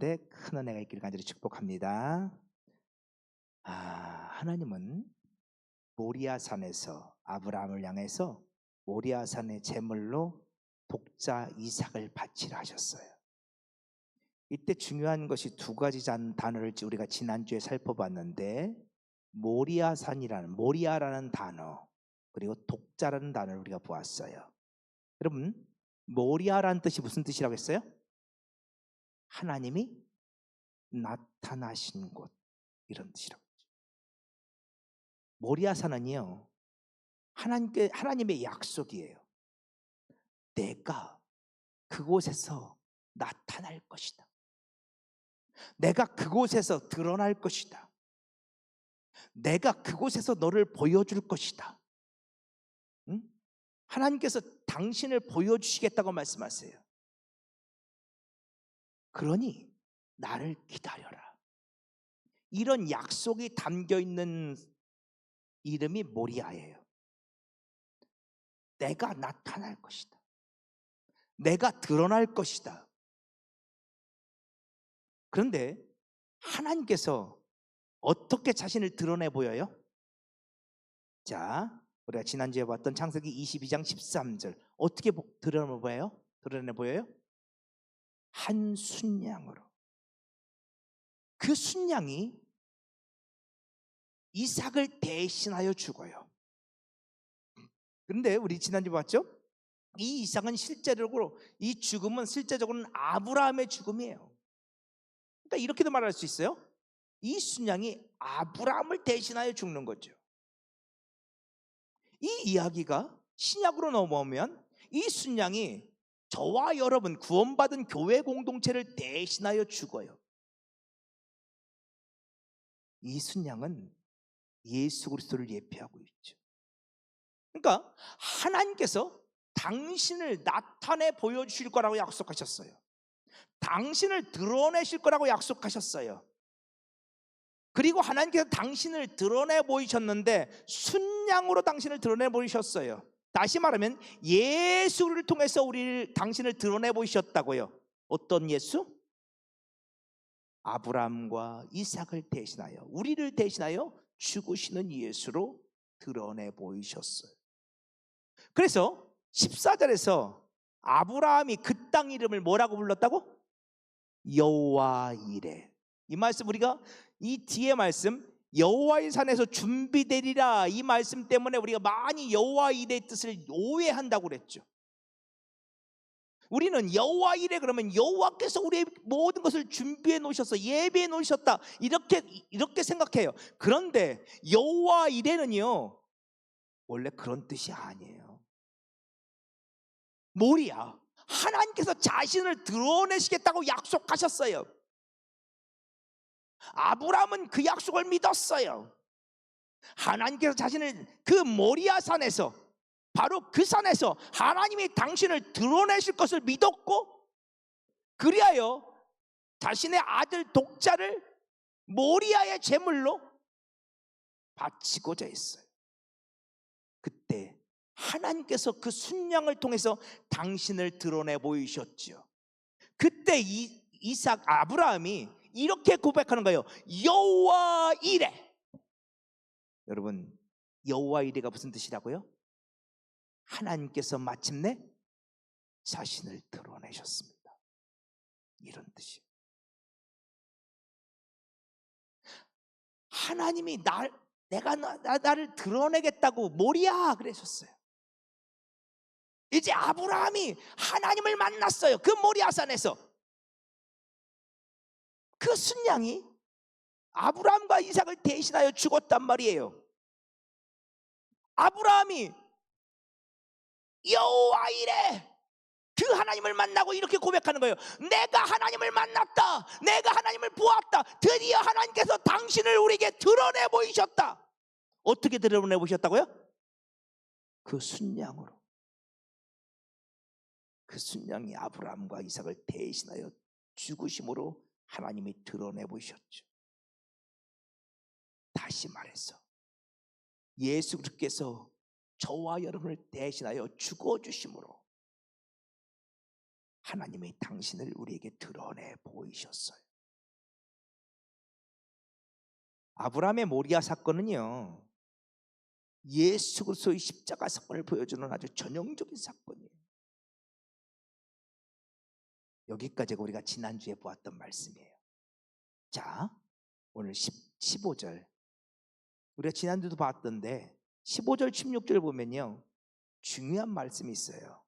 가운데 큰 은혜가 있기를 간절히 축복합니다. 하나님은 모리아산에서 아브라함을 향해서 모리아산의 제물로 독자 이삭을 바치라 하셨어요. 이때 중요한 것이 두 가지 단어를 우리가 지난주에 살펴봤는데, 모리아라는 단어, 그리고 독자라는 단어를 우리가 보았어요. 여러분, 모리아라는 뜻이 무슨 뜻이라고 했어요? 하나님이 나타나신 곳, 이런 뜻이라고 했죠. 모리아산은요, 하나님의 약속이에요. 내가 그곳에서 나타날 것이다. 내가 그곳에서 드러날 것이다. 내가 그곳에서 너를 보여줄 것이다. 응? 하나님께서 당신을 보여주시겠다고 말씀하세요. 그러니 나를 기다려라. 이런 약속이 담겨있는 이름이 모리아예요. 내가 나타날 것이다. 내가 드러날 것이다. 그런데 하나님께서 어떻게 자신을 드러내 보여요? 자, 우리가 지난주에 봤던 창세기 22장 13절 어떻게 드러내 보여요? 한 순양으로. 그 순양이 이삭을 대신하여 죽어요. 그런데 우리 지난주에 봤죠? 이 이삭은 이 죽음은 실제적으로는 아브라함의 죽음이에요. 그러니까 이렇게도 말할 수 있어요. 이 순양이 아브라함을 대신하여 죽는 거죠. 이 이야기가 신약으로 넘어오면 이 순양이 저와 여러분 구원받은 교회 공동체를 대신하여 죽어요. 이 순양은 예수 그리스도를 예표하고 있죠. 그러니까 하나님께서 당신을 나타내 보여주실 거라고 약속하셨어요. 당신을 드러내실 거라고 약속하셨어요. 그리고 하나님께서 당신을 드러내 보이셨는데 순양으로 당신을 드러내 보이셨어요. 다시 말하면 예수를 통해서 당신을 드러내 보이셨다고요. 어떤 예수? 아브라함과 이삭을 대신하여, 우리를 대신하여 죽으시는 예수로 드러내 보이셨어요. 그래서 14절에서 아브라함이 그 땅 이름을 뭐라고 불렀다고? 여호와 이레. 이 말씀, 우리가 이 뒤에 말씀 여호와의 산에서 준비되리라, 이 말씀 때문에 우리가 많이 여호와 이레의 뜻을 오해한다고 그랬죠. 우리는 여호와 이레 그러면 여호와께서 우리의 모든 것을 준비해 놓으셔서 예배해 놓으셨다, 이렇게 생각해요. 그런데 여호와 이레는요 원래 그런 뜻이 아니에요. 모리아, 하나님께서 자신을 드러내시겠다고 약속하셨어요. 아브라함은 그 약속을 믿었어요. 하나님께서 자신을 그 모리아 산에서, 바로 그 산에서 하나님이 당신을 드러내실 것을 믿었고, 그리하여 자신의 아들 독자를 모리아의 제물로 바치고자 했어요. 그때 하나님께서 그 순양을 통해서 당신을 드러내 보이셨죠. 그때 아브라함이 이렇게 고백하는 거예요. 여호와 이레. 여러분, 여호와 이레가 무슨 뜻이라고요? 하나님께서 마침내 자신을 드러내셨습니다, 이런 뜻이에요. 하나님이 나를 드러내겠다고 모리아 그러셨어요. 이제 아브라함이 하나님을 만났어요. 그 모리아산에서. 그 순양이 아브라함과 이삭을 대신하여 죽었단 말이에요. 아브라함이 여호와 이레, 그 하나님을 만나고 이렇게 고백하는 거예요. 내가 하나님을 만났다. 내가 하나님을 보았다. 드디어 하나님께서 당신을 우리에게 드러내 보이셨다. 어떻게 드러내 보이셨다고요? 그 순양으로. 그 순양이 아브라함과 이삭을 대신하여 죽으심으로 하나님이 드러내 보이셨죠. 다시 말해서 예수 그리스도께서 저와 여러분을 대신하여 죽어주심으로 하나님이 당신을 우리에게 드러내 보이셨어요. 아브라함의 모리아 사건은요, 예수 그리스도의 십자가 사건을 보여주는 아주 전형적인 사건이에요. 여기까지가 우리가 지난주에 보았던 말씀이에요. 자, 오늘 15절 우리가 지난주도 봤던데 15절 16절 보면요, 중요한 말씀이 있어요.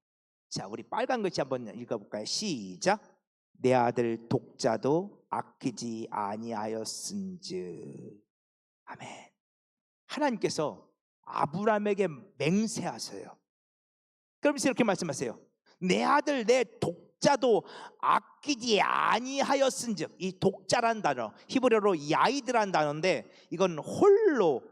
자, 우리 빨간 글씨 한번 읽어볼까요? 시작. 내 아들 독자도 아끼지 아니하였은즉. 아멘. 하나님께서 아브라함에게 맹세하세요. 그러면서 이렇게 말씀하세요. 내 아들 내 독자도 아끼지 아니하였은즉. 이 독자란 단어 히브리어로 야이드란 단어인데 이건 홀로,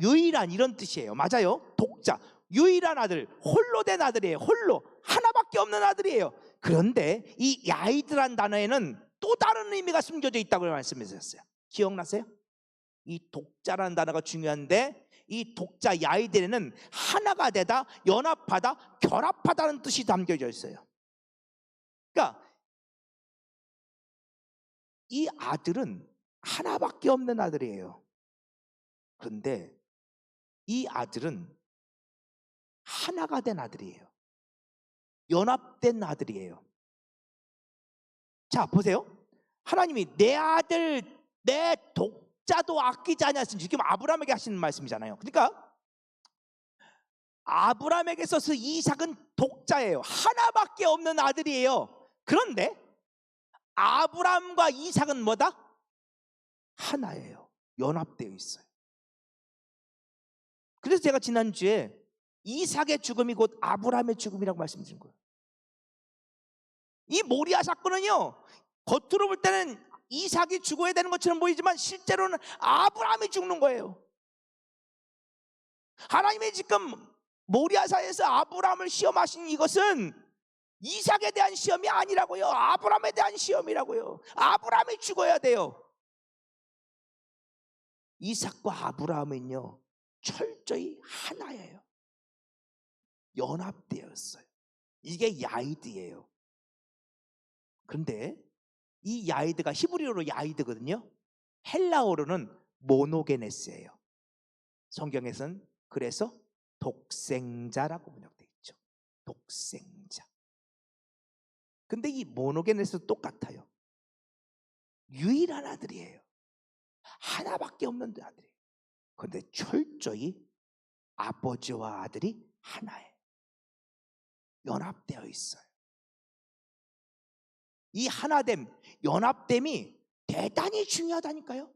유일한 이런 뜻이에요. 맞아요. 독자, 유일한 아들, 홀로 된 아들이에요. 홀로, 하나밖에 없는 아들이에요. 그런데 이 야이드란 단어에는 또 다른 의미가 숨겨져 있다고 말씀하셨어요. 기억나세요? 이 독자라는 단어가 중요한데 이 독자 야이드에는 하나가 되다, 연합하다, 결합하다는 뜻이 담겨져 있어요. 그러니까 이 아들은 하나밖에 없는 아들이에요. 그런데 이 아들은 하나가 된 아들이에요. 연합된 아들이에요. 자, 보세요. 하나님이 내 아들 내 독자도 아끼지 않았으니, 지금 아브라함에게 하시는 말씀이잖아요. 그러니까 아브라함에게 있어서 이삭은 독자예요. 하나밖에 없는 아들이에요. 그런데 아브라함과 이삭은 뭐다? 하나예요. 연합되어 있어요. 그래서 제가 지난주에 이삭의 죽음이 곧 아브라함의 죽음이라고 말씀드린 거예요. 이 모리아 사건은요, 겉으로 볼 때는 이삭이 죽어야 되는 것처럼 보이지만 실제로는 아브라함이 죽는 거예요. 하나님이 지금 모리아산에서 아브라함을 시험하신 이것은 이삭에 대한 시험이 아니라고요. 아브라함에 대한 시험이라고요. 아브라함이 죽어야 돼요. 이삭과 아브라함은요, 철저히 하나예요. 연합되었어요. 이게 야이드예요. 그런데 이 야이드가 히브리어로 야이드거든요. 헬라어로는 모노게네스예요. 성경에서는 그래서 독생자라고 번역되어 있죠. 독생자. 근데 이 모노게네스도 똑같아요. 유일한 아들이에요. 하나밖에 없는 아들이에요. 그런데 철저히 아버지와 아들이 하나예요. 연합되어 있어요. 이 하나됨, 연합됨이 대단히 중요하다니까요.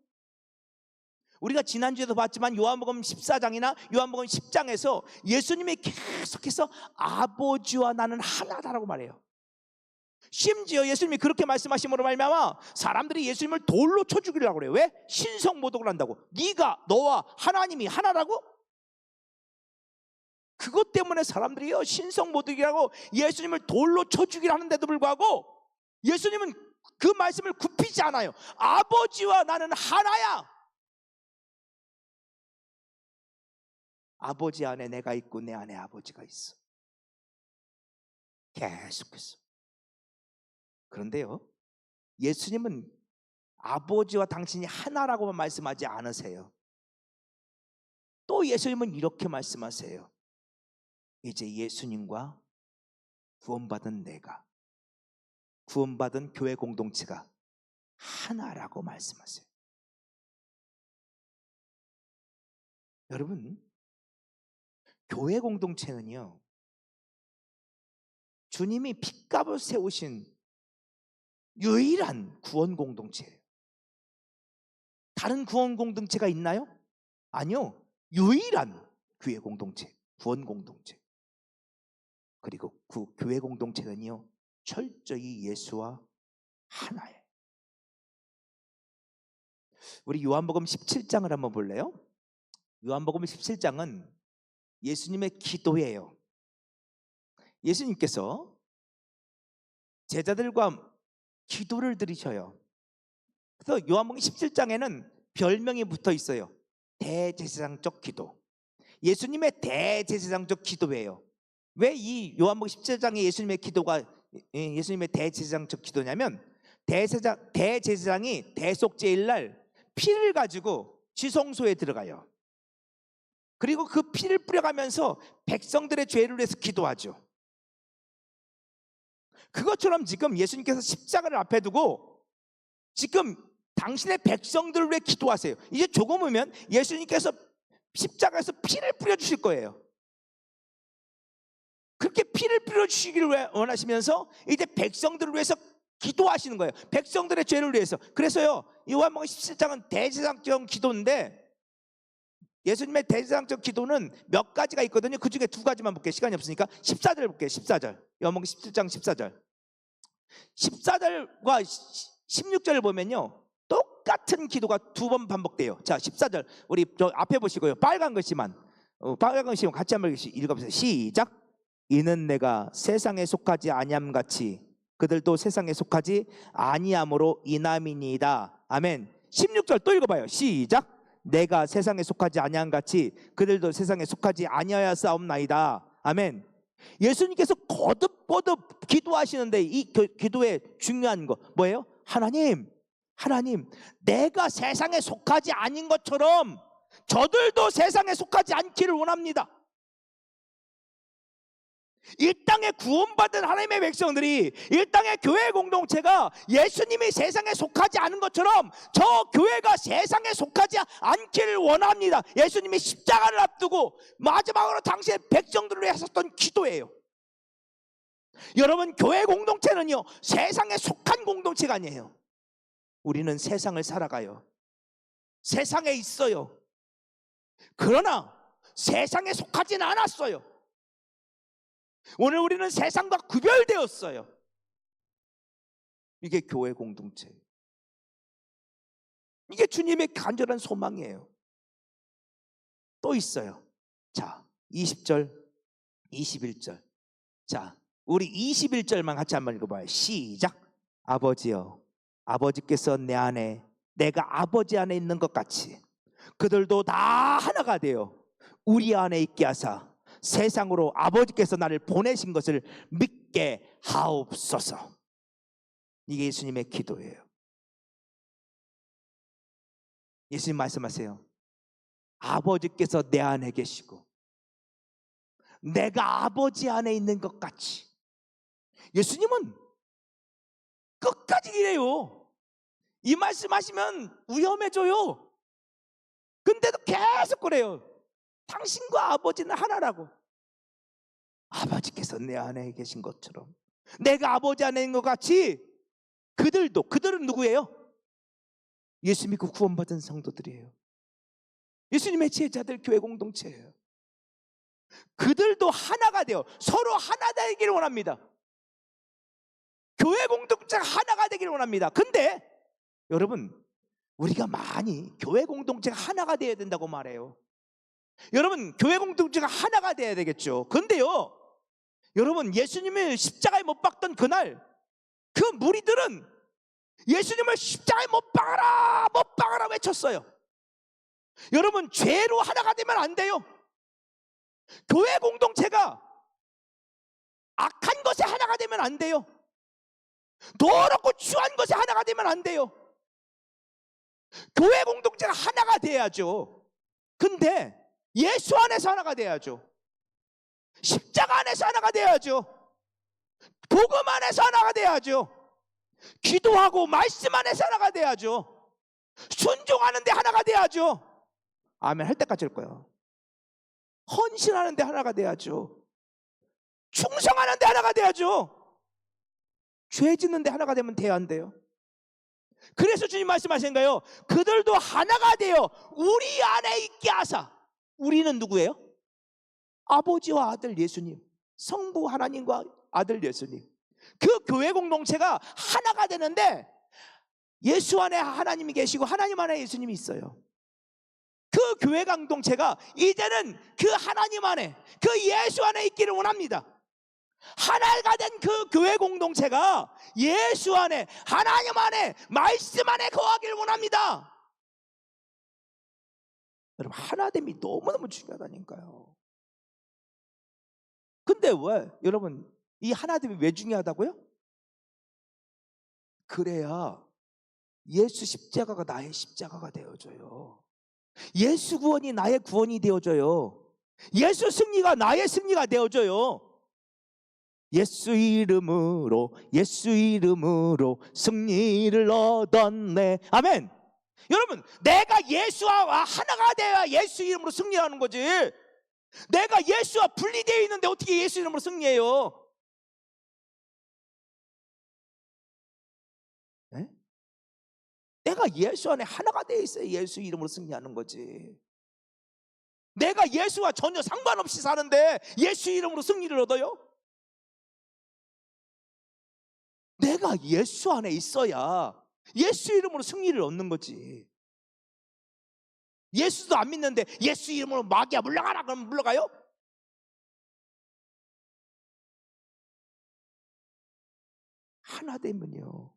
우리가 지난주에도 봤지만 요한복음 14장이나 요한복음 10장에서 예수님이 계속해서 아버지와 나는 하나다라고 말해요. 심지어 예수님이 그렇게 말씀하심으로 말미암아 사람들이 예수님을 돌로 쳐 죽이려고 그래요. 왜? 신성모독을 한다고. 네가, 너와 하나님이 하나라고? 그것 때문에 사람들이요, 신성모독이라고 예수님을 돌로 쳐 죽이려 하는데도 불구하고 예수님은 그 말씀을 굽히지 않아요. 아버지와 나는 하나야. 아버지 안에 내가 있고 내 안에 아버지가 있어. 계속해서. 그런데요, 예수님은 아버지와 당신이 하나라고만 말씀하지 않으세요. 또 예수님은 이렇게 말씀하세요. 이제 예수님과 구원받은 내가, 구원받은 교회 공동체가 하나라고 말씀하세요. 여러분, 교회 공동체는요, 주님이 핏값을 세우신 유일한 구원 공동체예요. 다른 구원 공동체가 있나요? 아니요. 유일한 교회 공동체, 구원 공동체. 그리고 그 교회 공동체는요, 철저히 예수와 하나예요. 우리 요한복음 17장을 한번 볼래요? 요한복음 17장은 예수님의 기도예요. 예수님께서 제자들과 기도를 드리셔요. 그래서 요한복음 17장에는 별명이 붙어 있어요. 대제사장적 기도. 예수님의 대제사장적 기도예요. 왜 이 요한복음 17장에 예수님의 기도가 예수님의 대제사장적 기도냐면 대제사장이 대속죄일 날 피를 가지고 지성소에 들어가요. 그리고 그 피를 뿌려가면서 백성들의 죄를 위해서 기도하죠. 그것처럼 지금 예수님께서 십자가를 앞에 두고 지금 당신의 백성들을 위해 기도하세요. 이제 조금 후면 예수님께서 십자가에서 피를 뿌려주실 거예요. 그렇게 피를 뿌려주시기를 원하시면서 이제 백성들을 위해서 기도하시는 거예요. 백성들의 죄를 위해서. 그래서요, 요한복음 17장은 대제사장적 기도인데, 예수님의 대제사장적 기도는 몇 가지가 있거든요. 그 중에 두 가지만 볼게요. 시간이 없으니까 14절 볼게요. 14절. 요한복음 17장 14절. 14절과 16절을 보면요, 똑같은 기도가 두 번 반복돼요. 자, 14절 우리 저 앞에 보시고요. 빨간 글씨만 같이 한번 읽어보세요. 시작. 이는 내가 세상에 속하지 아니함 같이 그들도 세상에 속하지 아니함으로 인함이니이다. 아멘. 16절 또 읽어봐요. 시작. 내가 세상에 속하지 아니함 같이 그들도 세상에 속하지 아니하여 싸움나이다. 아멘. 예수님께서 거듭거듭 기도하시는데 이 기도의 중요한 거 뭐예요? 하나님, 내가 세상에 속하지 아닌 것처럼 저들도 세상에 속하지 않기를 원합니다. 이 땅에 구원받은 하나님의 백성들이, 이 땅의 교회 공동체가 예수님이 세상에 속하지 않은 것처럼 저 교회가 세상에 속하지 않기를 원합니다. 예수님이 십자가를 앞두고 마지막으로 당시의 백성들을 위해 하셨던 기도예요. 여러분, 교회 공동체는요, 세상에 속한 공동체가 아니에요. 우리는 세상을 살아가요. 세상에 있어요. 그러나 세상에 속하진 않았어요. 오늘 우리는 세상과 구별되었어요. 이게 교회 공동체, 이게 주님의 간절한 소망이에요. 또 있어요. 자, 20절 21절. 자, 우리 21절만 같이 한번 읽어봐요. 시작. 아버지여, 아버지께서 내 안에 내가 아버지 안에 있는 것 같이 그들도 다 하나가 되어 우리 안에 있게 하사 세상으로 아버지께서 나를 보내신 것을 믿게 하옵소서. 이게 예수님의 기도예요. 예수님 말씀하세요. 아버지께서 내 안에 계시고 내가 아버지 안에 있는 것 같이. 예수님은 끝까지 이래요. 이 말씀하시면 위험해져요. 근데도 계속 그래요. 당신과 아버지는 하나라고. 아버지께서 내 안에 계신 것처럼 내가 아버지 안에 있는 것 같이 그들은 누구예요? 예수 믿고 구원받은 성도들이에요. 예수님의 제자들, 교회 공동체예요. 그들도 하나가 되어 서로 하나 되기를 원합니다. 교회 공동체가 하나가 되기를 원합니다. 근데 여러분, 우리가 많이 교회 공동체가 하나가 되어야 된다고 말해요. 여러분, 교회 공동체가 하나가 되어야 되겠죠. 근데요, 여러분, 예수님을 십자가에 못 박던 그날 그 무리들은 예수님을 십자가에 못 박아라 외쳤어요. 여러분, 죄로 하나가 되면 안 돼요. 교회 공동체가 악한 것에 하나가 되면 안 돼요. 더럽고 추한 것에 하나가 되면 안 돼요. 교회 공동체가 하나가 돼야죠. 근데 예수 안에서 하나가 돼야죠. 십자가 안에서 하나가 돼야죠. 복음 안에서 하나가 돼야죠. 기도하고 말씀 안에서 하나가 돼야죠. 순종하는 데 하나가 돼야죠. 아멘 할 때까지 할 거예요. 헌신하는 데 하나가 돼야죠. 충성하는 데 하나가 돼야죠. 죄 짓는 데 하나가 되면 돼야 안 돼요. 그래서 주님 말씀하신 거예요. 그들도 하나가 되어 우리 안에 있게 하사. 우리는 누구예요? 아버지와 아들 예수님, 성부 하나님과 아들 예수님. 그 교회 공동체가 하나가 되는데 예수 안에 하나님이 계시고 하나님 안에 예수님이 있어요. 그 교회 공동체가 이제는 그 하나님 안에, 그 예수 안에 있기를 원합니다. 하나가 된 그 교회 공동체가 예수 안에, 하나님 안에, 말씀 안에 거하기를 원합니다. 여러분, 하나됨이 너무너무 중요하다니까요. 근데 왜 여러분 이 하나됨이 왜 중요하다고요? 그래야 예수 십자가가 나의 십자가가 되어져요. 예수 구원이 나의 구원이 되어줘요. 예수 승리가 나의 승리가 되어줘요. 예수 이름으로 승리를 얻었네. 아멘. 여러분, 내가 예수와 하나가 되어야 예수 이름으로 승리하는 거지. 내가 예수와 분리되어 있는데 어떻게 예수 이름으로 승리해요? 네? 내가 예수 안에 하나가 되어 있어야 예수 이름으로 승리하는 거지. 내가 예수와 전혀 상관없이 사는데 예수 이름으로 승리를 얻어요? 내가 예수 안에 있어야 예수 이름으로 승리를 얻는 거지. 예수도 안 믿는데 예수 이름으로 마귀야 물러가라 그러면 물러가요? 하나 되면요,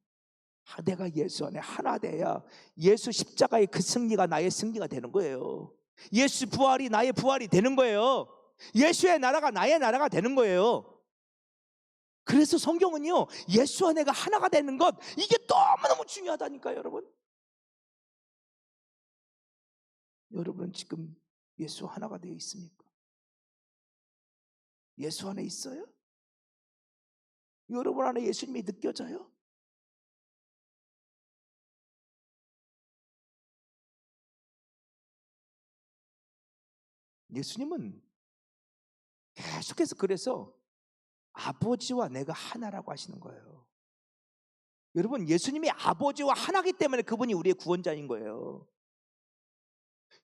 내가 예수 안에 하나 돼야 예수 십자가의 그 승리가 나의 승리가 되는 거예요. 예수 부활이 나의 부활이 되는 거예요. 예수의 나라가 나의 나라가 되는 거예요. 그래서 성경은요, 예수와 내가 하나가 되는 것, 이게 너무너무 중요하다니까요. 여러분 지금 예수 하나가 되어 있습니까? 예수 안에 있어요? 여러분 안에 예수님이 느껴져요? 예수님은 계속해서 그래서 아버지와 내가 하나라고 하시는 거예요. 여러분, 예수님이 아버지와 하나기 때문에 그분이 우리의 구원자인 거예요.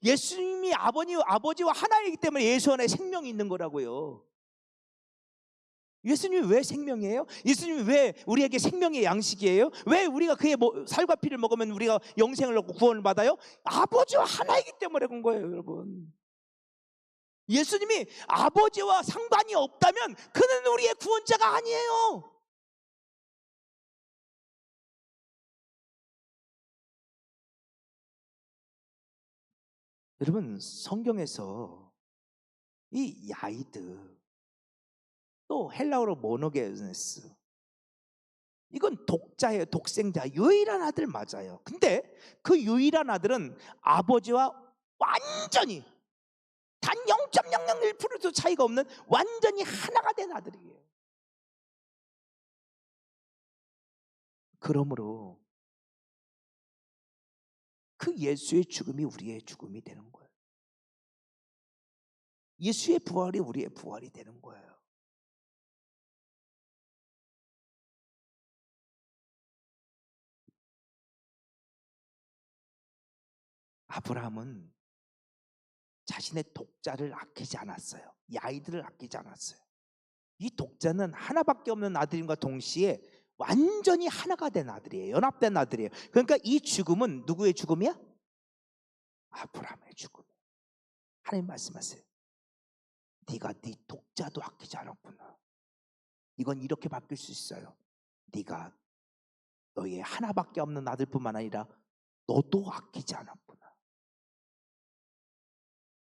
예수님이 아버지와 하나이기 때문에 예수 안에 생명이 있는 거라고요. 예수님이 왜 생명이에요? 예수님이 왜 우리에게 생명의 양식이에요? 왜 우리가 그의 살과 피를 먹으면 우리가 영생을 얻고 구원을 받아요? 아버지와 하나이기 때문에 그런 거예요, 여러분. 예수님이 아버지와 상관이 없다면 그는 우리의 구원자가 아니에요. 여러분, 성경에서 이 야이드, 또 헬라어로 모노게네스, 이건 독자예요. 독생자, 유일한 아들 맞아요. 근데 그 유일한 아들은 아버지와 완전히 단 0.001%도 차이가 없는 완전히 하나가 된 아들이에요. 그러므로 그 예수의 죽음이 우리의 죽음이 되는 거예요. 예수의 부활이 우리의 부활이 되는 거예요. 아브라함은 자신의 독자를 아끼지 않았어요. 야이드를 아끼지 않았어요. 이 독자는 하나밖에 없는 아들임과 동시에 완전히 하나가 된 아들이에요. 연합된 아들이에요. 그러니까 이 죽음은 누구의 죽음이야? 아브라함의 죽음. 하나님 말씀하세요. 네가 네 독자도 아끼지 않았구나. 이건 이렇게 바뀔 수 있어요. 네가 너의 하나밖에 없는 아들뿐만 아니라 너도 아끼지 않았구나.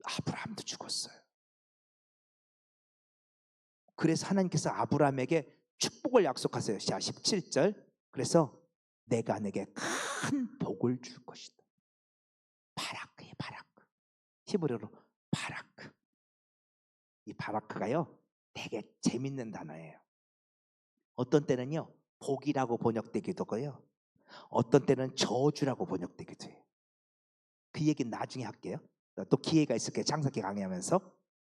아브라함도 죽었어요. 그래서 하나님께서 아브라함에게 축복을 약속하세요. 자, 17절. 그래서 내가 내게 큰 복을 줄 것이다. 바라크예요, 바라크. 히브리어로 바라크. 이 바라크가요, 되게 재밌는 단어예요. 어떤 때는요, 복이라고 번역되기도 하고요, 어떤 때는 저주라고 번역되기도 해요. 그 얘기는 나중에 할게요. 또 기회가 있을 거예요, 창세기 강의하면서.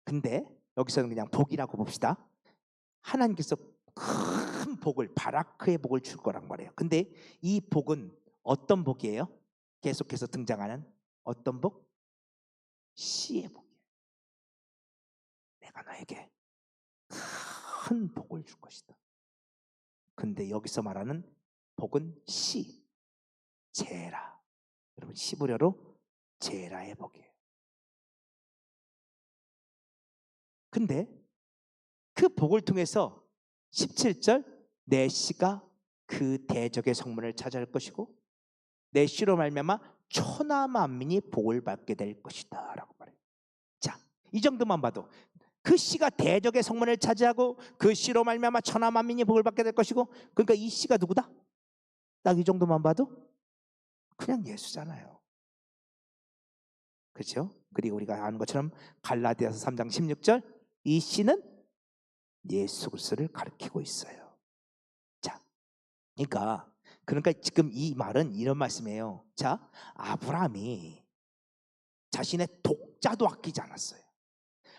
근데 여기서는 그냥 복이라고 봅시다. 하나님께서 큰 복을, 바라크의 복을 줄 거란 말이에요. 근데 이 복은 어떤 복이에요? 계속해서 등장하는 어떤 복? 씨의 복이에요. 내가 너에게 큰 복을 줄 것이다. 근데 여기서 말하는 복은 씨, 제라. 여러분, 히브리어로 제라의 복이에요. 근데 그 복을 통해서 17절, 내 씨가 그 대적의 성문을 차지할 것이고 내 씨로 말미암아 천하 만민이 복을 받게 될 것이다 라고 말해요. 자, 이 정도만 봐도 그 씨가 대적의 성문을 차지하고 그 씨로 말미암아 천하 만민이 복을 받게 될 것이고, 그러니까 이 씨가 누구다? 딱 이 정도만 봐도 그냥 예수잖아요. 그렇죠? 그리고 우리가 아는 것처럼 갈라디아서 3장 16절, 이 씨는 예수 그리스도를 가리키고 있어요. 자, 그러니까 지금 이 말은 이런 말씀이에요. 자, 아브라함이 자신의 독자도 아끼지 않았어요.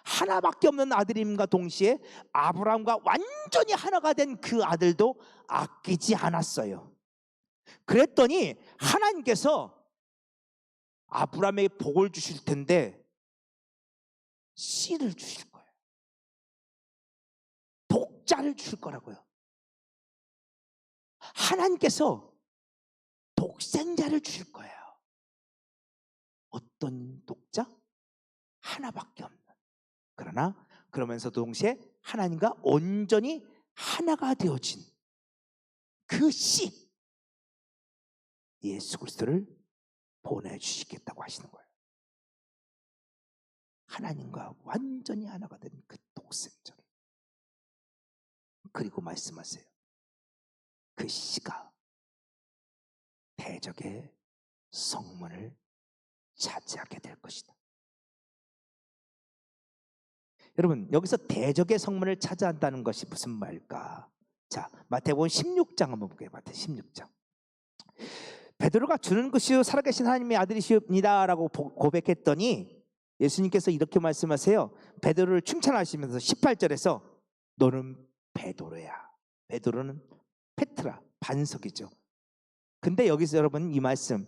하나밖에 없는 아들임과 동시에 아브라함과 완전히 하나가 된 그 아들도 아끼지 않았어요. 그랬더니 하나님께서 아브라함에게 복을 주실 텐데 씨를 주실 거예요. 독자를 주실 거라고요. 하나님께서 독생자를 주실 거예요. 어떤 독자? 하나밖에 없는. 그러나 그러면서도 동시에 하나님과 온전히 하나가 되어진 그 씨, 예수 그리스도를 보내주시겠다고 하시는 거예요. 하나님과 완전히 하나가 된 그 독생자를. 그리고 말씀하세요. 그 씨가 대적의 성문을 차지하게 될 것이다. 여러분, 여기서 대적의 성문을 차지한다는 것이 무슨 말일까? 자, 마태복음 16장 한번 볼게요. 마태 16장. 베드로가 주는 것이요 살아계신 하나님의 아들이시옵니다라고 고백했더니 예수님께서 이렇게 말씀하세요. 베드로를 칭찬하시면서 18절에서 너는 베드로야. 베드로는 페트라, 반석이죠. 근데 여기서 여러분 이 말씀,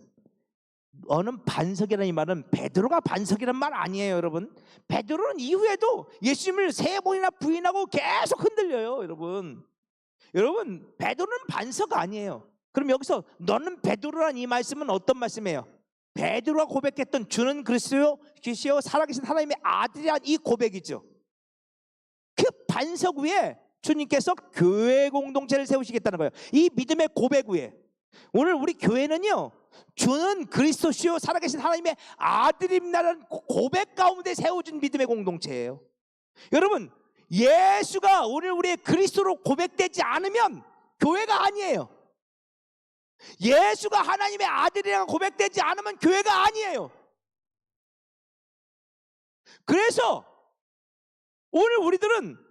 너는 반석이라는 이 말은 베드로가 반석이란 말 아니에요, 여러분. 베드로는 이후에도 예수님을 3번이나 부인하고 계속 흔들려요, 여러분. 여러분, 베드로는 반석 아니에요. 그럼 여기서 너는 베드로란 이 말씀은 어떤 말씀이에요? 베드로가 고백했던 주는 그리스도요 계시요 살아계신 하나님의 아들이란 이 고백이죠. 그 반석 위에 주님께서 교회 공동체를 세우시겠다는 거예요. 이 믿음의 고백 위에. 오늘 우리 교회는요, 주는 그리스도시요 살아계신 하나님의 아들입니다라는 고백 가운데 세워진 믿음의 공동체예요. 여러분, 예수가 오늘 우리의 그리스도로 고백되지 않으면 교회가 아니에요. 예수가 하나님의 아들이라고 고백되지 않으면 교회가 아니에요. 그래서 오늘 우리들은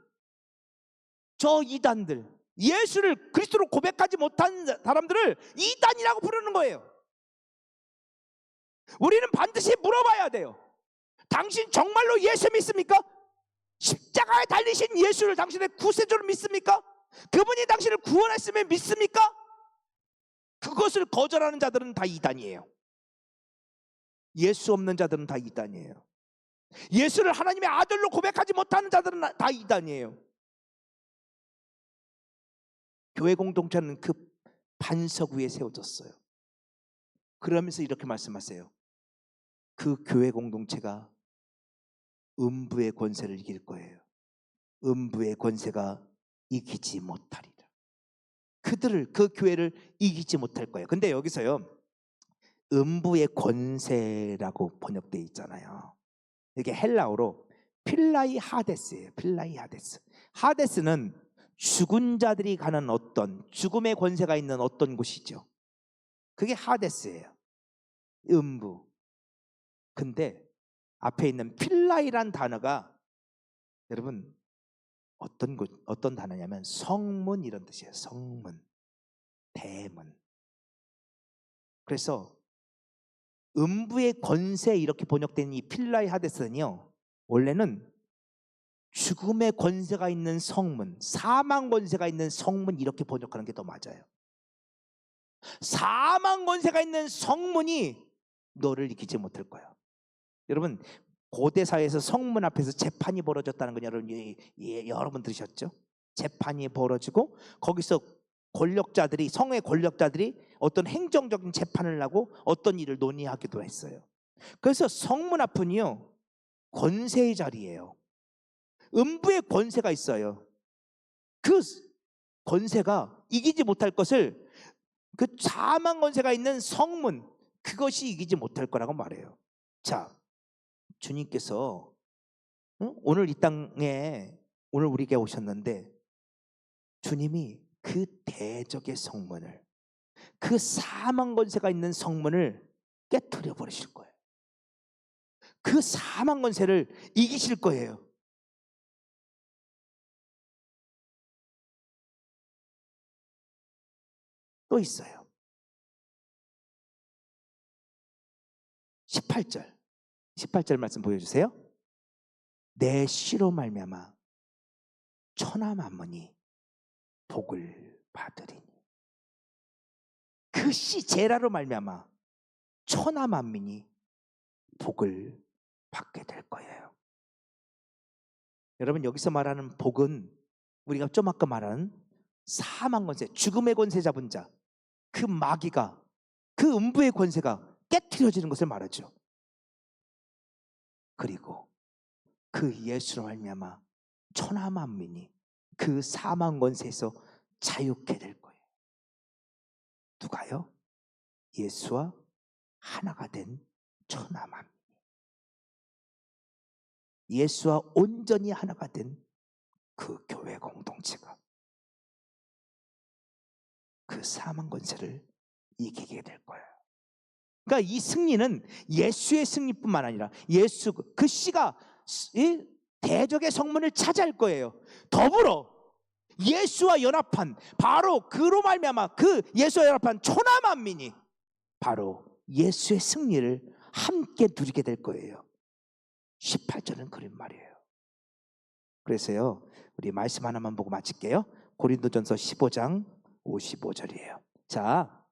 저 이단들, 예수를 그리스도로 고백하지 못한 사람들을 이단이라고 부르는 거예요. 우리는 반드시 물어봐야 돼요. 당신 정말로 예수 믿습니까? 십자가에 달리신 예수를 당신의 구세주로 믿습니까? 그분이 당신을 구원했으면 믿습니까? 그것을 거절하는 자들은 다 이단이에요. 예수 없는 자들은 다 이단이에요. 예수를 하나님의 아들로 고백하지 못하는 자들은 다 이단이에요. 교회 공동체는 그 반석 위에 세워졌어요. 그러면서 이렇게 말씀하세요. 그 교회 공동체가 음부의 권세를 이길 거예요. 음부의 권세가 이기지 못하리라. 그 교회를 이기지 못할 거예요. 근데 여기서요, 음부의 권세라고 번역되어 있잖아요. 이게 헬라어로 필라이 하데스예요. 필라이 하데스. 하데스는 죽은 자들이 가는 어떤 죽음의 권세가 있는 어떤 곳이죠. 그게 하데스예요. 음부. 근데 앞에 있는 필라이란 단어가 여러분 어떤 단어냐면 성문 이런 뜻이에요. 성문, 대문. 그래서 음부의 권세 이렇게 번역된 이 필라이 하데스는요, 원래는 죽음의 권세가 있는 성문, 사망 권세가 있는 성문 이렇게 번역하는 게 더 맞아요. 사망 권세가 있는 성문이 너를 이기지 못할 거야. 여러분, 고대 사회에서 성문 앞에서 재판이 벌어졌다는 건 여러분 들으셨죠? 재판이 벌어지고 거기서 권력자들이, 성의 권력자들이 어떤 행정적인 재판을 하고 어떤 일을 논의하기도 했어요. 그래서 성문 앞은요, 권세의 자리예요. 음부의 권세가 있어요. 그 권세가 이기지 못할 것을, 그 사망 권세가 있는 성문, 그것이 이기지 못할 거라고 말해요. 자, 주님께서 오늘 이 땅에 오늘 우리에게 오셨는데 주님이 그 대적의 성문을, 그 사망 권세가 있는 성문을 깨트려 버리실 거예요. 그 사망 권세를 이기실 거예요. 또 있어요. 18절 말씀 보여주세요. 내 씨로 말미암아 천하 만민이 복을 받으리니. 그 씨 제라로 말미암아 천하 만민이 복을 받게 될 거예요. 여러분, 여기서 말하는 복은 우리가 좀 아까 말한 사망 권세, 죽음의 권세 잡은 자, 그 마귀가, 그 음부의 권세가 깨트려지는 것을 말하죠. 그리고 그 예수로 말미암아 천하 만민이 그 사망 권세에서 자유케 될 거예요. 누가요? 예수와 하나가 된 천하 만민. 예수와 온전히 하나가 된 그 교회 공동체가 그 사망 권세를 이기게 될 거예요. 그러니까 이 승리는 예수의 승리뿐만 아니라 예수 그 씨가 대적의 성문을 차지할 거예요. 더불어 예수와 연합한, 바로 그로 말미암아 그 예수와 연합한 천하 만민이 바로 예수의 승리를 함께 누리게 될 거예요. 18절은 그런 말이에요. 그래서요, 우리 말씀 하나만 보고 마칠게요. 고린도전서 15장 55절이에요. 자,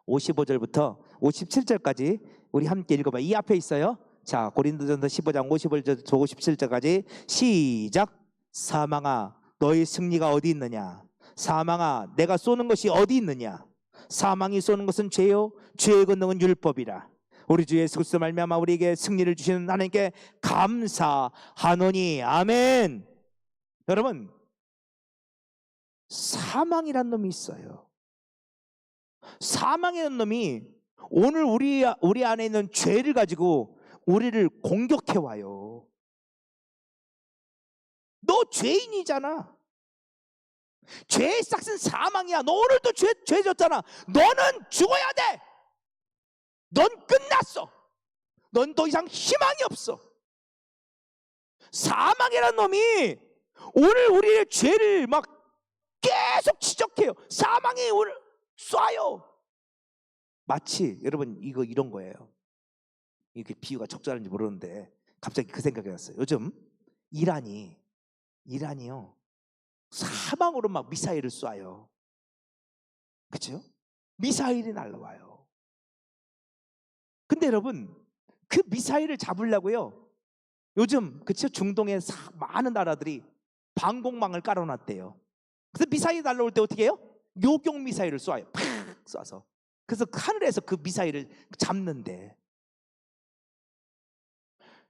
55절부터 57절까지 우리 함께 읽어봐요. 이 앞에 있어요. 자, 고린도전서 15장 55절부터 57절까지 시작. 사망아, 너의 승리가 어디 있느냐? 사망아, 내가 쏘는 것이 어디 있느냐? 사망이 쏘는 것은 죄요, 죄의 권능은 율법이라. 우리 주 예수 그리스도 말미암아 우리에게 승리를 주시는 하나님께 감사하노니. 아멘. 여러분, 사망이란 놈이 있어요. 사망이라는 놈이 오늘 우리 안에 있는 죄를 가지고 우리를 공격해 와요. 너 죄인이잖아. 죄의 싹은 사망이야. 너 오늘도 죄 졌잖아. 너는 죽어야 돼. 넌 끝났어. 넌 더 이상 희망이 없어. 사망이라는 놈이 오늘 우리의 죄를 막 계속 지적해요. 사망이 오늘 쏴요. 마치 여러분 이거 이런 거예요. 이렇게 비유가 적절한지 모르는데 갑자기 그 생각이 났어요. 요즘 이란이요 사망으로 막 미사일을 쏴요. 그렇죠? 미사일이 날라와요. 근데 여러분, 그 미사일을 잡으려고요, 요즘 그렇죠? 중동의 많은 나라들이 방공망을 깔아놨대요. 그래서 미사일이 날라올 때 어떻게 해요? 요격 미사일을 쏴요. 팍 쏴서. 그래서 하늘에서 그 미사일을 잡는데,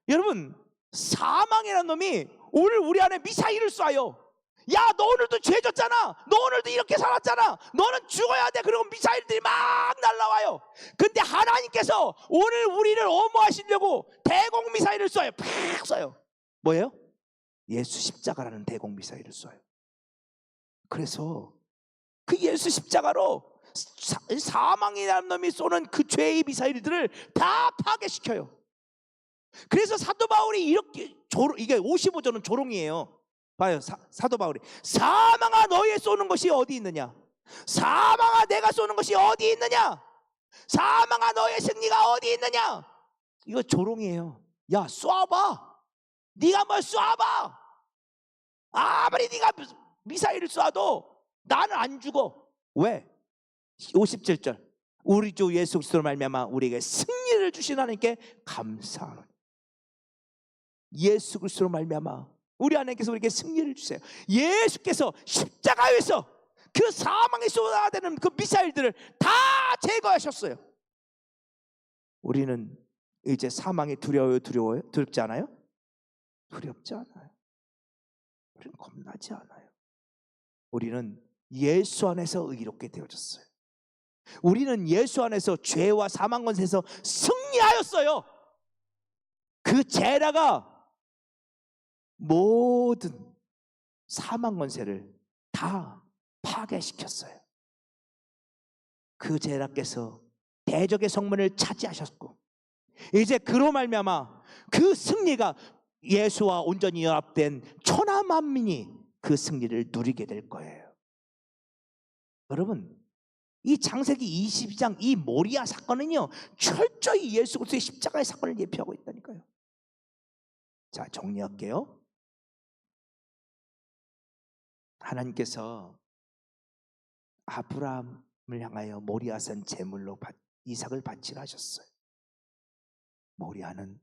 여러분, 사망이라는 놈이 오늘 우리 안에 미사일을 쏴요. 야, 너 오늘도 죄 졌잖아. 너 오늘도 이렇게 살았잖아. 너는 죽어야 돼. 그리고 미사일들이 막 날라와요. 근데 하나님께서 오늘 우리를 엄호하시려고 대공 미사일을 쏴요. 팍 쏴요. 뭐예요? 예수 십자가라는 대공 미사일을 쏴요. 그래서 그 예수 십자가로 사망이라는 놈이 쏘는 그 죄의 미사일들을 다 파괴시켜요. 그래서 사도 바울이 이렇게 이게 55절은 조롱이에요. 봐요. 사도 바울이 사망아, 너의 쏘는 것이 어디 있느냐? 사망아, 내가 쏘는 것이 어디 있느냐? 사망아, 너의 승리가 어디 있느냐? 이거 조롱이에요. 야, 쏴봐. 네가 뭘 쏴봐. 아무리 네가 미사일을 쏴도 나는 안 죽어. 왜? 57절 우리 주 예수 그리스도로 말미암아 우리에게 승리를 주신 하나님께 감사하노니. 예수 그리스도로 말미암아 우리 하나님께서 우리에게 승리를 주세요. 예수께서 십자가에서 그 사망에 쏟아내는 그 미사일들을 다 제거하셨어요. 우리는 이제 사망이 두려워요? 두렵지 않아요? 두렵지 않아요. 우리는 겁나지 않아요. 우리는 예수 안에서 의롭게 되어졌어요. 우리는 예수 안에서 죄와 사망 권세에서 승리하였어요. 그 제라가 모든 사망 권세를 다 파괴시켰어요. 그 제라께서 대적의 성문을 차지하셨고, 이제 그로 말미암아 그 승리가 예수와 온전히 연합된 천하 만민이 그 승리를 누리게 될 거예요. 여러분, 이 창세기 22장 이 모리아 사건은요, 철저히 예수 그리스도의 십자가의 사건을 예표하고 있다니까요. 자, 정리할게요. 하나님께서 아브라함을 향하여 모리아산 제물로 이삭을 바치라 하셨어요. 모리아는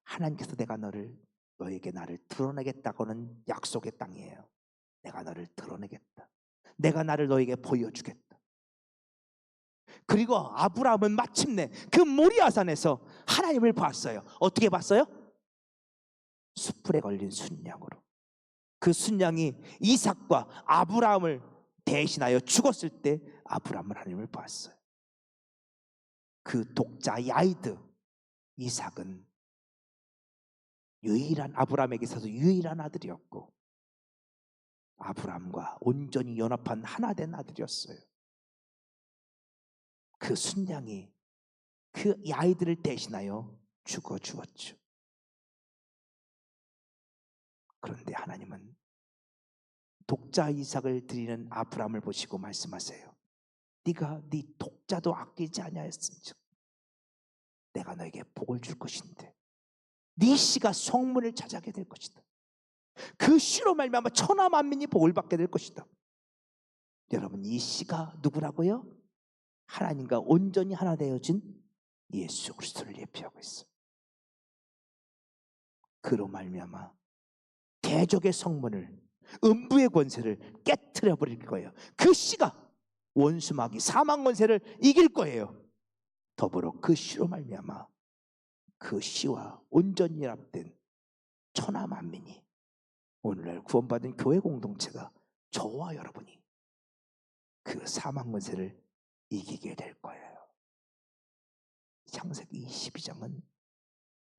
하나님께서 너에게 나를 드러내겠다고는 약속의 땅이에요. 내가 너를 드러내겠다. 내가 나를 너에게 보여주겠다. 그리고 아브라함은 마침내 그 모리아산에서 하나님을 봤어요. 어떻게 봤어요? 숯불에 걸린 순양으로. 그 순양이 이삭과 아브라함을 대신하여 죽었을 때 아브라함은 하나님을 봤어요. 그 독자 야이드 이삭은 유일한 아브라함에게 있어서 유일한 아들이었고 아브라함과 온전히 연합한 하나 된 아들이었어요. 그 순양이 그 아이들을 대신하여 죽어 주었죠. 그런데 하나님은 독자 이삭을 드리는 아브라함을 보시고 말씀하세요. 네가 네 독자도 아끼지 아니하였은즉 내가 너에게 복을 줄 것인데 네 씨가 성문을 차지하게 될 것이다. 그 씨로 말미암아 천하 만민이 복을 받게 될 것이다. 여러분, 이 씨가 누구라고요? 하나님과 온전히 하나 되어진 예수 그리스도를 예표하고 있어요. 그로 말미암아 대적의 성문을, 음부의 권세를 깨트려 버릴 거예요. 그 씨가 원수마귀 사망 권세를 이길 거예요. 더불어 그 씨로 말미암아 그 씨와 온전히 연합된 천하 만민이, 오늘날 구원받은 교회 공동체가, 저와 여러분이 그 사망 권세를 이기게 될 거예요. 창세기 22장은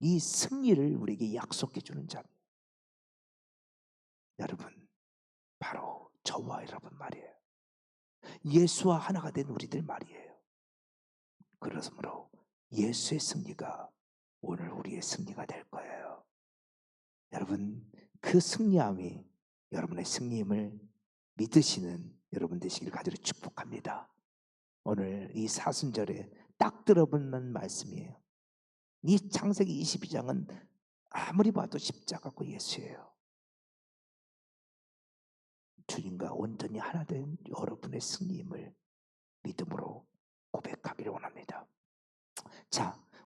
이 승리를 우리에게 약속해 주는 자입니다. 여러분, 바로 저와 여러분 말이에요. 예수와 하나가 된 우리들 말이에요. 그러므로 예수의 승리가 오늘 우리의 승리가 될 거예요. 여러분, 그 승리함이 여러분의 승리임을 믿으시는 여러분 되시길 간절히 축복합니다. 오늘 이 사순절에 딱 들어보는 말씀이에요. 이 창세기 22장은 아무리 봐도 십자가고 예수예요. 주님과 온전히 하나 된 여러분의 승리임을 믿음으로 고백하기를 원합니다. 자,